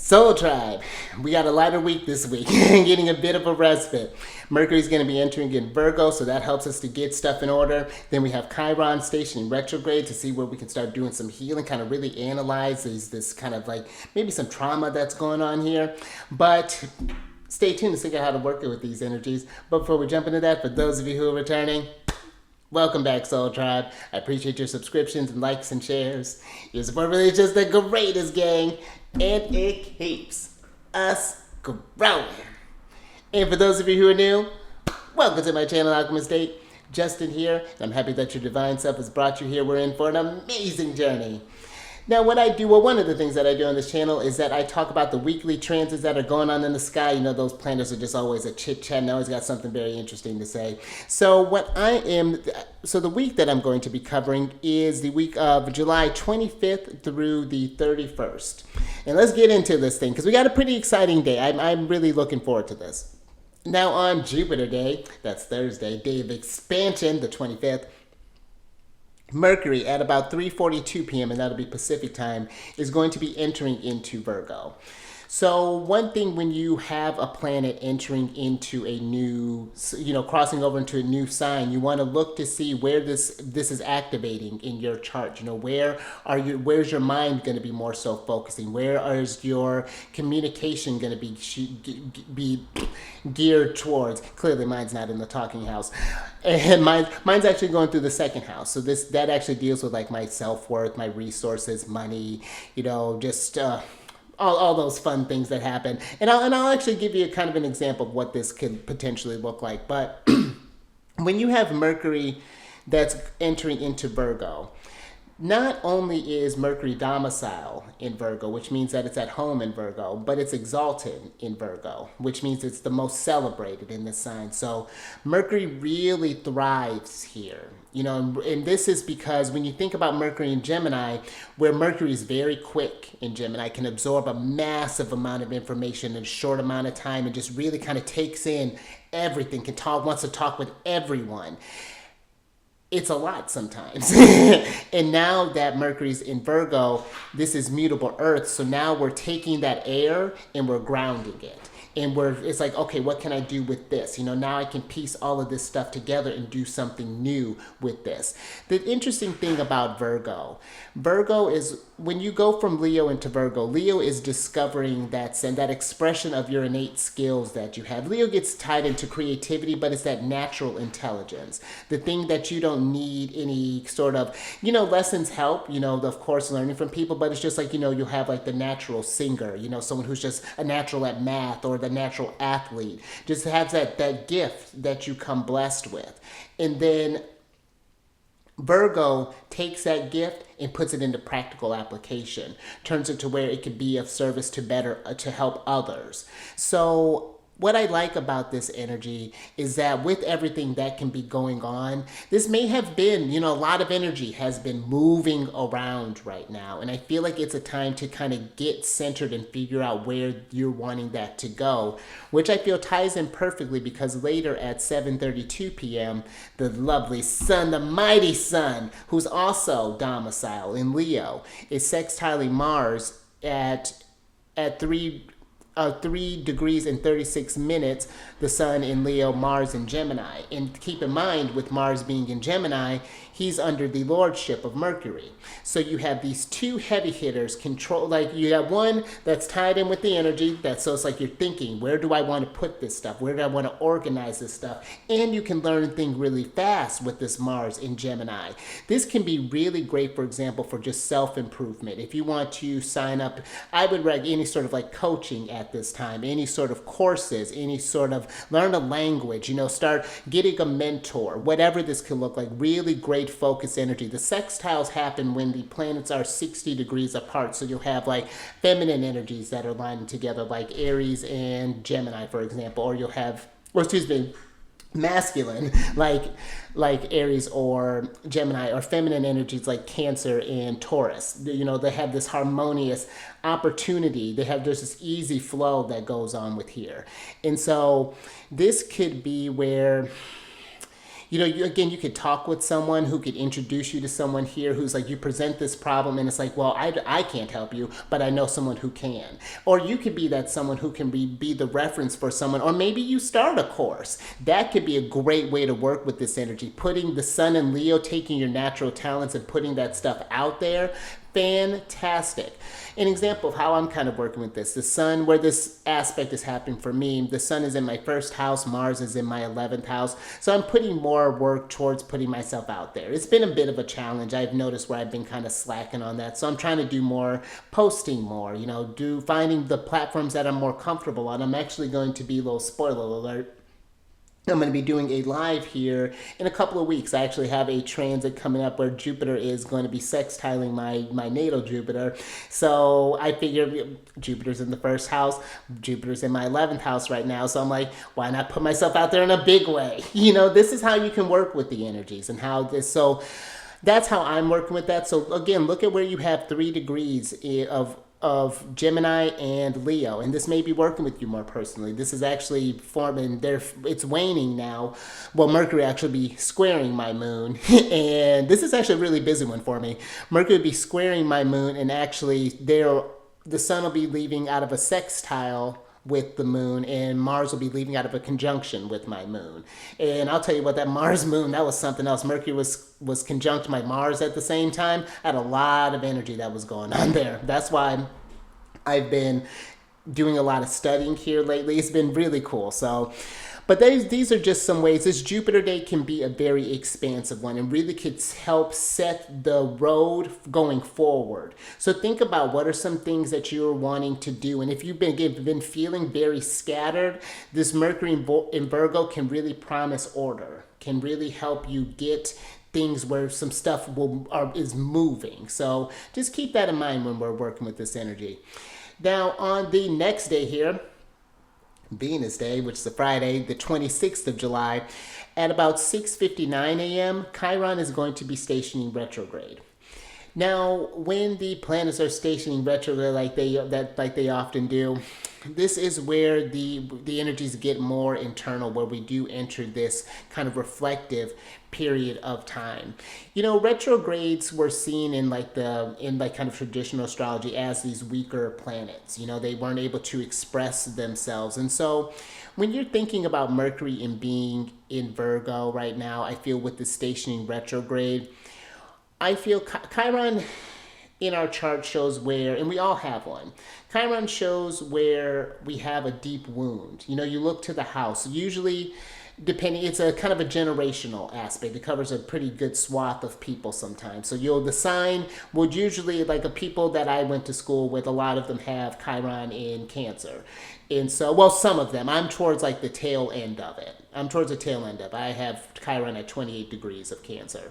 Soul Tribe, we got a lighter week this week, getting a bit of a respite. Mercury's going to be entering in Virgo, so that helps us to get stuff in order. Then we have Chiron stationing retrograde to see where we can start doing some healing, kind of really analyze this kind of like maybe some trauma that's going on here. But stay tuned to figure out how to work it with these energies. But before we jump into that, for those of you who are returning, welcome back, Soul Tribe. I appreciate your subscriptions and likes and shares. Your support really is just the greatest, gang. And it keeps us growing. And for those of you who are new, welcome to my channel, Alchemist. Justin here, and I'm happy that your divine self has brought you here. We're in for an amazing journey. Now, one of the things that I do on this channel is that I talk about the weekly transits that are going on in the sky. You know, those planets are just always a chit-chat and always got something very interesting to say. So the week that I'm going to be covering is the week of July 25th through the 31st. And let's get into this thing, because we got a pretty exciting day. I'm really looking forward to this. Now, on Jupiter Day, that's Thursday, day of expansion, the 25th, Mercury at about 3:42 p.m., and that'll be Pacific time, is going to be entering into Virgo. So one thing when you have a planet entering into a new, crossing over into a new sign, you want to look to see where this is activating in your chart. You know, where's your mind going to be more so focusing? Where is your communication going to be geared towards? Clearly mine's not in the talking house. And mine's actually going through the second house. So that actually deals with like my self-worth, my resources, money, just all those fun things that happen. And I'll actually give you kind of an example of what this could potentially look like. But when you have Mercury that's entering into Virgo, not only is Mercury domicile in Virgo, which means that it's at home in Virgo, but it's exalted in Virgo, which means it's the most celebrated in this sign. So Mercury really thrives here. And this is because when you think about Mercury in Gemini, where Mercury is very quick in Gemini, can absorb a massive amount of information in a short amount of time and just really kind of takes in everything, wants to talk with everyone. It's a lot sometimes. And now that Mercury's in Virgo, this is mutable earth. So now we're taking that air and we're grounding it. And it's like, okay, what can I do with this? Now I can piece all of this stuff together and do something new with this. The interesting thing about Virgo is when you go from Leo into Virgo, Leo is discovering that expression of your innate skills that you have. Leo gets tied into creativity, but it's that natural intelligence. The thing that you don't need any sort of, lessons help, of course, learning from people, but it's just like, you'll have like the natural singer, someone who's just a natural at math, or the natural athlete, just has that gift that you come blessed with. And then Virgo takes that gift and puts it into practical application, turns it to where it could be of service to help others. So what I like about this energy is that with everything that can be going on, this may have been, a lot of energy has been moving around right now. And I feel like it's a time to kind of get centered and figure out where you're wanting that to go, which I feel ties in perfectly because later at 7:32 p.m., the lovely sun, the mighty sun, who's also domicile in Leo, is sextiling Mars at 3 degrees and 36 minutes, the sun in Leo, Mars in Gemini. And keep in mind, with Mars being in Gemini, he's under the lordship of Mercury. So you have these two heavy hitters control, like you have one that's tied in with the energy, so it's like you're thinking, where do I want to put this stuff? Where do I want to organize this stuff? And you can learn and think really fast with this Mars in Gemini. This can be really great, for example, for just self-improvement. If you want to sign up, I would recommend any sort of like coaching at this time, any sort of courses, any sort of learn a language, start getting a mentor, whatever this can look like. Really great focus energy. The sextiles happen when the planets are 60 degrees apart. So you'll have like feminine energies that are lining together, like Aries and Gemini, for example, or masculine, like Aries or Gemini, or feminine energies like Cancer and Taurus. They have this harmonious opportunity. There's this easy flow that goes on with here. And so this could be where again, you could talk with someone who could introduce you to someone here who's like, you present this problem and it's like, well, I can't help you, but I know someone who can. Or you could be that someone who can be the reference for someone, or maybe you start a course. That could be a great way to work with this energy. Putting the sun in Leo, taking your natural talents and putting that stuff out there. Fantastic. An example of how I'm kind of working with this. The sun, where this aspect is happening for me, the sun is in my first house, Mars is in my 11th house. So I'm putting more work towards putting myself out there. It's been a bit of a challenge. I've noticed where I've been kind of slacking on that. So I'm trying to do more, posting more, finding the platforms that I'm more comfortable on. I'm actually going to be, a little spoiler alert, I'm going to be doing a live here in a couple of weeks. I actually have a transit coming up where Jupiter is going to be sextiling my natal Jupiter. So I figure Jupiter's in the first house. Jupiter's in my 11th house right now. So I'm like, why not put myself out there in a big way? This is how you can work with the energies and how this. So that's how I'm working with that. So again, look at where you have 3 degrees of Gemini and Leo, and this may be working with you more personally. This is actually forming it's waning now. Well, Mercury actually be squaring my moon, and this is actually a really busy one for me. Mercury will be squaring my moon, and actually the sun will be leaving out of a sextile with the moon, and Mars will be leaving out of a conjunction with my moon. And I'll tell you what, that Mars moon, that was something else. Mercury was conjunct my Mars at the same time. I had a lot of energy that was going on there. That's why I've been doing a lot of studying here lately. It's been really cool. But these are just some ways. This Jupiter day can be a very expansive one and really could help set the road going forward. So think about what are some things that you're wanting to do. And if you've been feeling very scattered, this Mercury in Virgo can really promise order, can really help you get things where some stuff is moving. So just keep that in mind when we're working with this energy. Now on the next day here, Venus Day, which is a Friday, the 26th of July, at about 6:59 a.m., Chiron is going to be stationing retrograde. Now, when the planets are stationing retrograde like they often do, this is where the energies get more internal, where we do enter this kind of reflective period of time. Retrogrades were seen in kind of traditional astrology as these weaker planets. They weren't able to express themselves. And so when you're thinking about Mercury and being in Virgo right now, I feel with the stationing retrograde, I feel Chiron in our chart shows where, and we all have one, Chiron shows where we have a deep wound. You look to the house. Usually, it's a kind of a generational aspect. It covers a pretty good swath of people sometimes. So the sign would usually, like people that I went to school with, a lot of them have Chiron in Cancer. And so, well, some of them. I'm towards the tail end of it. I have Chiron at 28 degrees of Cancer.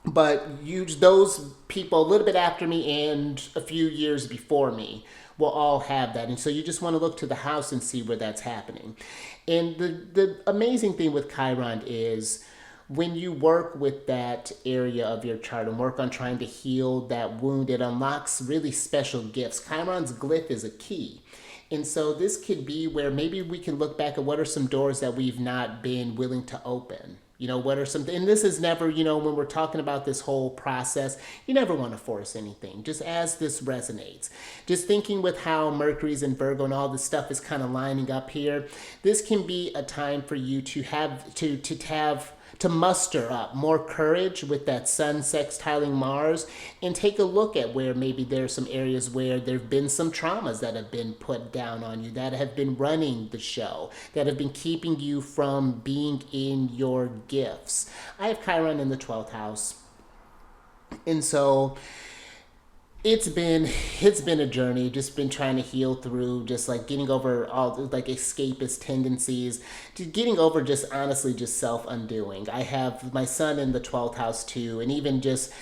But those people a little bit after me and a few years before me will all have that. And so you just want to look to the house and see where that's happening. And the amazing thing with Chiron is when you work with that area of your chart and work on trying to heal that wound, it unlocks really special gifts. Chiron's glyph is a key. And so this could be where maybe we can look back at what are some doors that we've not been willing to open. What are some, and this is never, when we're talking about this whole process, you never want to force anything, just as this resonates. Just thinking with how Mercury's in Virgo and all this stuff is kind of lining up here, this can be a time for you to have, to muster up more courage with that sun sextiling Mars and take a look at where maybe there's some areas where there have been some traumas that have been put down on you, that have been running the show, that have been keeping you from being in your gifts. I have Chiron in the 12th house. And so it's been a journey, just been trying to heal through, just getting over all escapist tendencies, to getting over just honestly just self-undoing. I have my son in the 12th house too, and even just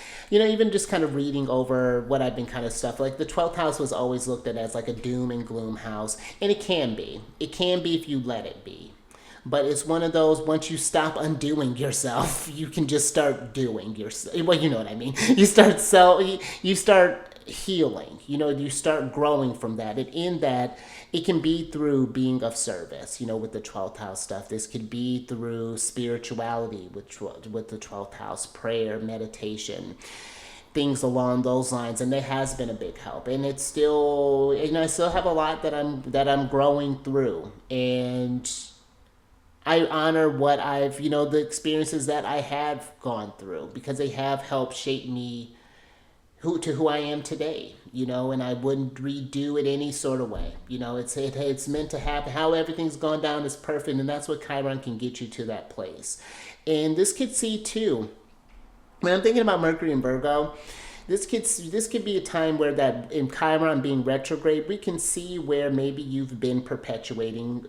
kind of reading over what I've been kind of stuff. The 12th house was always looked at as a doom and gloom house, and it can be if you let it be. But it's one of those, once you stop undoing yourself, you can just start doing yourself. Well, you know what I mean. You start healing. You start growing from that. And in that, it can be through being of service, with the 12th house stuff. This could be through spirituality with the 12th house, prayer, meditation, things along those lines. And there has been a big help. And it's still, I still have a lot that I'm growing through. And I honor what I've, the experiences that I have gone through, because they have helped shape me who I am today, and I wouldn't redo it any sort of way. It's meant to happen. How everything's gone down is perfect, and that's what Chiron can get you to that place. And this could see too, when I'm thinking about Mercury and Virgo, this could be a time where that in Chiron being retrograde, we can see where maybe you've been perpetuating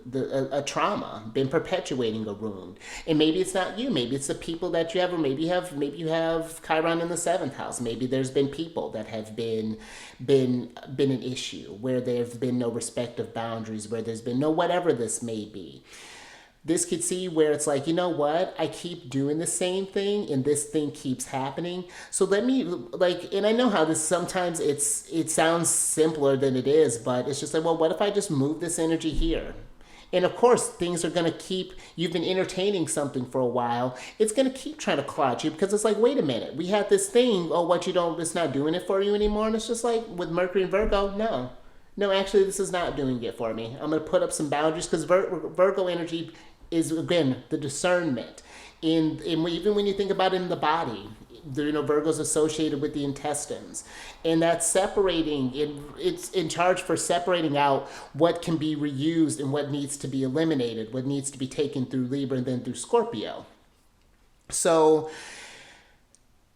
a trauma, been perpetuating a wound, and maybe it's not you, maybe it's the people that you have, or maybe you have Chiron in the 7th house. Maybe there's been people that have been an issue, where there's been no respect of boundaries, where there's been no whatever this may be. This could see where it's like, what? I keep doing the same thing and this thing keeps happening. So let me, and I know how this sometimes it sounds simpler than it is, but it's just like, well, what if I just move this energy here? And of course, things are going to you've been entertaining something for a while. It's going to keep trying to claw at you, because it's like, wait a minute, we had this thing. Oh, it's not doing it for you anymore. And it's just like with Mercury and Virgo, no, actually, this is not doing it for me. I'm going to put up some boundaries, because Virgo energy is, again, the discernment. Even when you think about it in the body, Virgo's associated with the intestines. And that's separating, it's in charge for separating out what can be reused and what needs to be eliminated, what needs to be taken through Libra and then through Scorpio. So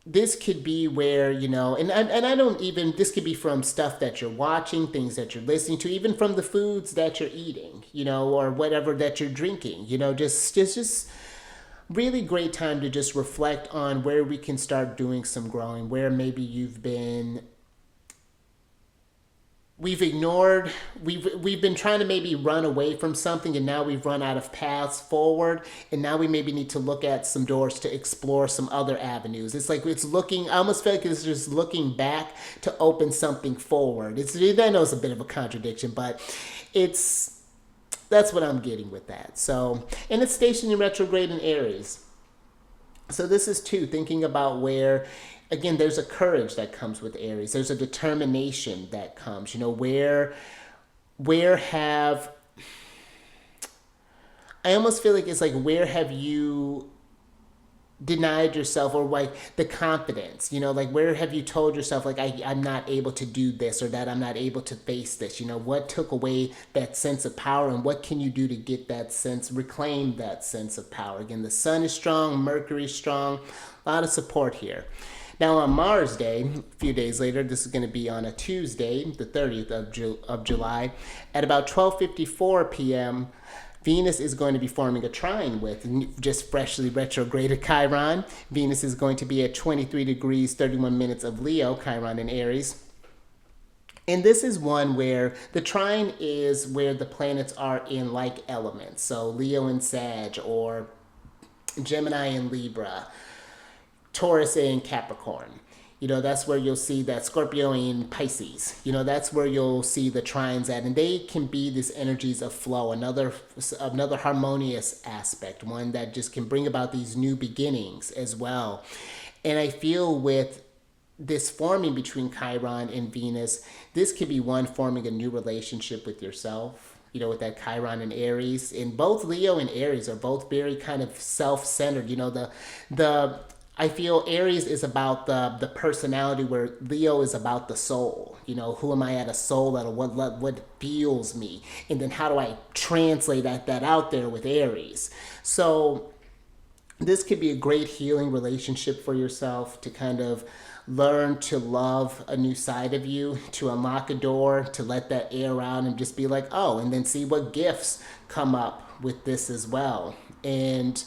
this could be where, and I don't even, this could be from stuff that you're watching, things that you're listening to, even from the foods that you're eating, or whatever that you're drinking, just really great time to just reflect on where we can start doing some growing, where maybe we've been trying to maybe run away from something, and now we've run out of paths forward, and now we maybe need to look at some doors to explore some other avenues. It's like I almost feel like it's just looking back to open something forward. I know it's a bit of a contradiction, but that's what I'm getting with that. So, and it's stationed in retrograde in Aries. So this is too, thinking about where, again, there's a courage that comes with Aries. There's a determination that comes, I almost feel like it's like, where have you denied yourself, or like the confidence, where have you told yourself, like, I'm not able to do this, or that I'm not able to face this, what took away that sense of power, and what can you do to get reclaim that sense of power? Again, the sun is strong, Mercury is strong, a lot of support here. Now on Mars Day, a few days later, this is going to be on a Tuesday, the 30th of July, at about 12:54 p.m., Venus is going to be forming a trine with just freshly retrograded Chiron. Venus is going to be at 23 degrees, 31 minutes of Leo, Chiron in Aries. And this is one where the trine is where the planets are in like elements. So Leo and Sag, or Gemini and Libra, Taurus and Capricorn. That's where you'll see that Scorpio and Pisces. That's where you'll see the trines at. And they can be these energies of flow, another harmonious aspect, one that just can bring about these new beginnings as well. And I feel with this forming between Chiron and Venus, this could be one forming a new relationship with yourself. With that Chiron and Aries. And both Leo and Aries are both very kind of self-centered. I feel Aries is about the personality, where Leo is about the soul. Who am I at a soul level? What feels me? And then how do I translate that out there with Aries? So this could be a great healing relationship for yourself, to kind of learn to love a new side of you, to unlock a door, to let that air out and just be like, oh, and then see what gifts come up with this as well. And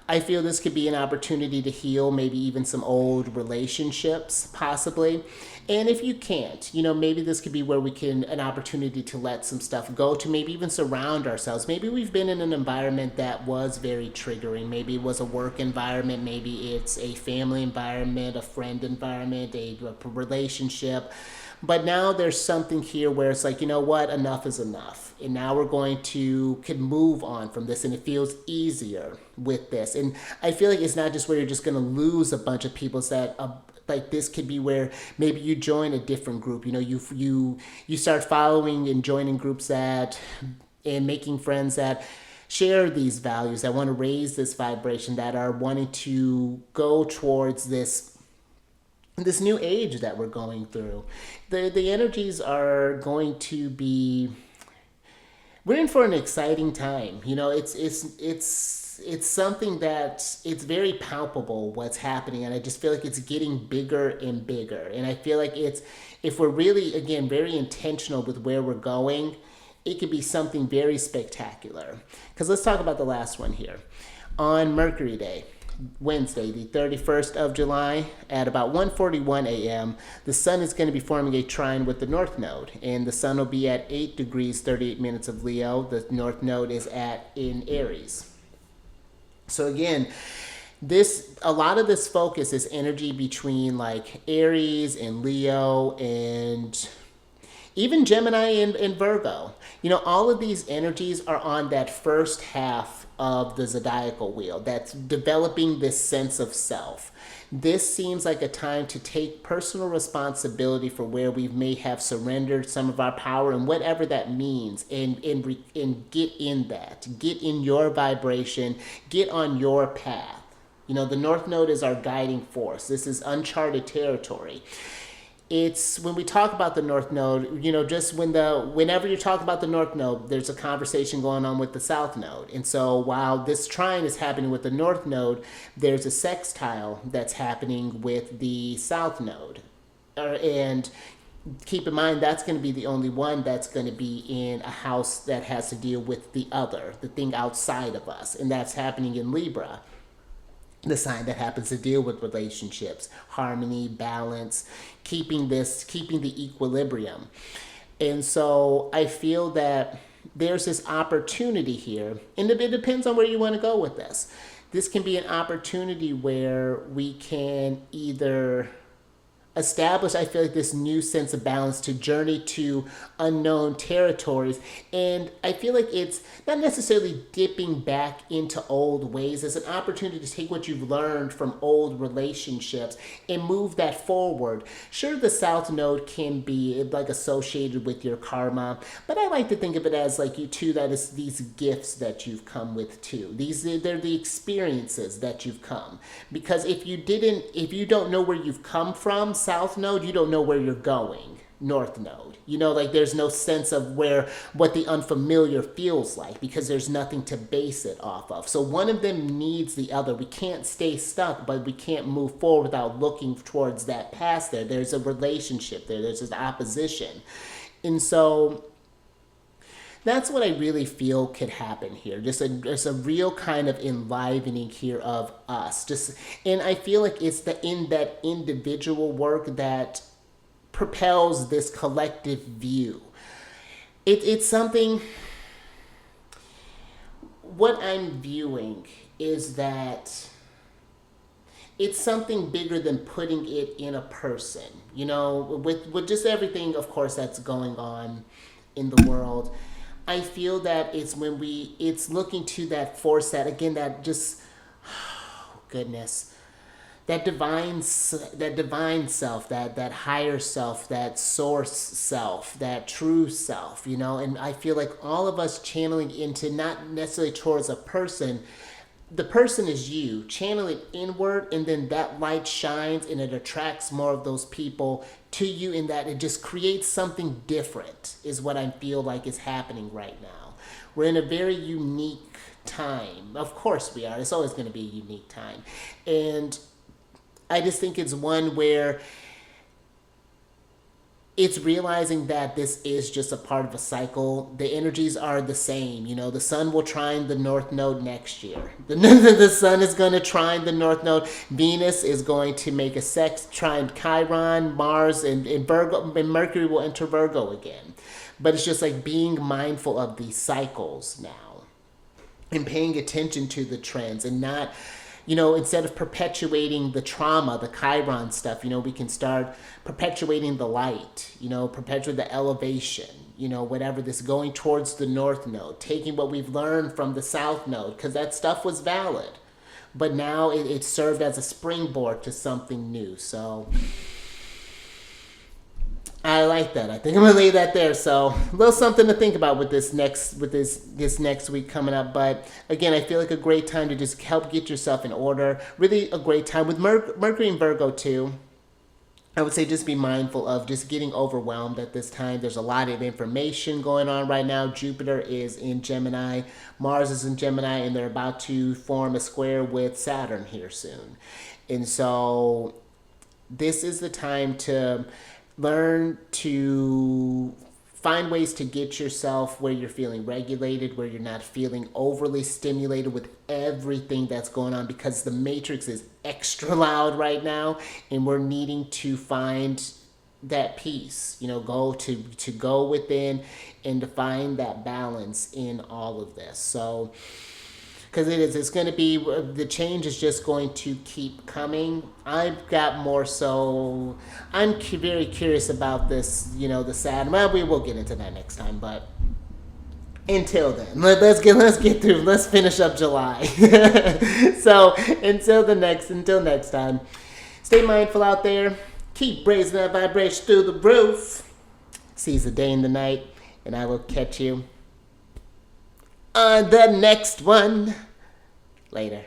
I feel this could be an opportunity to heal maybe even some old relationships, possibly. And if you can't, maybe this could be where we can, an opportunity to let some stuff go, to maybe even surround ourselves. Maybe we've been in an environment that was very triggering. Maybe it was a work environment. Maybe it's a family environment, a friend environment, a relationship. But now there's something here where it's like, you know what, enough is enough. And now we're going to can move on from this, and it feels easier with this. And I feel like it's not just where you're just going to lose a bunch of people. It's that like this could be where maybe you join a different group. You start following and joining groups and making friends that share these values, that want to raise this vibration, that are wanting to go towards this new age that we're going through. The energies are going to be, we're in for an exciting time. It's something that it's very palpable what's happening, and I just feel like it's getting bigger and bigger. And I feel like if we're really, again, very intentional with where we're going, it could be something very spectacular. Because let's talk about the last one here. On Mercury Day, Wednesday, the 31st of July, at about 1:41 a.m., the sun is going to be forming a trine with the North Node, and the sun will be at 8 degrees 38 minutes of Leo. The North Node is in Aries. So again, a lot of this focus is energy between like Aries and Leo and even Gemini and Virgo. All of these energies are on that first half of the zodiacal wheel that's developing this sense of self. This seems like a time to take personal responsibility for where we may have surrendered some of our power, and whatever that means, and get in that. Get in your vibration. Get on your path. The North Node is our guiding force. This is uncharted territory. It's when we talk about the North Node, just whenever you talk about the North Node, there's a conversation going on with the South Node. And so while this trine is happening with the North Node, there's a sextile that's happening with the South Node. And keep in mind, that's going to be the only one that's going to be in a house that has to deal with the other, the thing outside of us. And that's happening in Libra, the sign that happens to deal with relationships, harmony, balance, keeping the equilibrium. And so I feel that there's this opportunity here, and it depends on where you want to go with this. This can be an opportunity where we can either establish, I feel like, this new sense of balance, to journey to unknown territories. And I feel like it's not necessarily dipping back into old ways. It's an opportunity to take what you've learned from old relationships and move that forward. Sure, the South Node can be like associated with your karma, but I like to think of it as like that is these gifts that you've come with too. They're the experiences that you've come. Because if you don't know where you've come from, South Node, you don't know where you're going, North Node. There's no sense of what the unfamiliar feels like, because there's nothing to base it off of. So one of them needs the other. We can't stay stuck, but we can't move forward without looking towards that past there. There's a relationship there. There's this opposition. And so that's what I really feel could happen here. Just a real kind of enlivening here of us. And I feel like it's that individual work that propels this collective view. It's something. What I'm viewing is that it's something bigger than putting it in a person. With just everything, of course, that's going on in the world. I feel that it's it's looking to that force, that again, that just, oh, goodness, that divine self, that higher self, that source self, that true self, and I feel like all of us channeling into, not necessarily towards a person. The person is you. Channel it inward, and then that light shines and it attracts more of those people to you, in that it just creates something different, is what I feel like is happening right now. We're in a very unique time. Of course we are. It's always going to be a unique time. And I just think it's one where it's realizing that this is just a part of a cycle. The energies are the same. You know, the sun will trine the north node next year. The sun is going to trine the north node. Venus is going to make a trine Chiron, Mars, and Virgo, and Mercury will enter Virgo again. But it's just like being mindful of these cycles now and paying attention to the trends and not, you know, instead of perpetuating the trauma, the Chiron stuff, you know, we can start perpetuating the light, you know, perpetuate the elevation, you know, whatever this, going towards the north node, taking what we've learned from the south node, because that stuff was valid. But now it served as a springboard to something new. So I like that. I think I'm gonna leave that there. So a little something to think about with this next week coming up. But again, I feel like a great time to just help get yourself in order. Really a great time with Mercury and Virgo too. I would say just be mindful of just getting overwhelmed at this time. There's a lot of information going on right now. Jupiter is in Gemini, Mars is in Gemini, and they're about to form a square with Saturn here soon. And so this is the time to learn to find ways to get yourself where you're feeling regulated, where you're not feeling overly stimulated with everything that's going on, because the matrix is extra loud right now and we're needing to find that peace, you know, go within and to find that balance in all of this. So because it's going to be, the change is just going to keep coming. I've got more so, I'm very curious about this, you know, the Saturn. Well, we will get into that next time, but until then, let's get through, let's finish up July. So until next time, stay mindful out there, keep raising that vibration through the roof, seize the day and the night, and I will catch you on the next one. Later.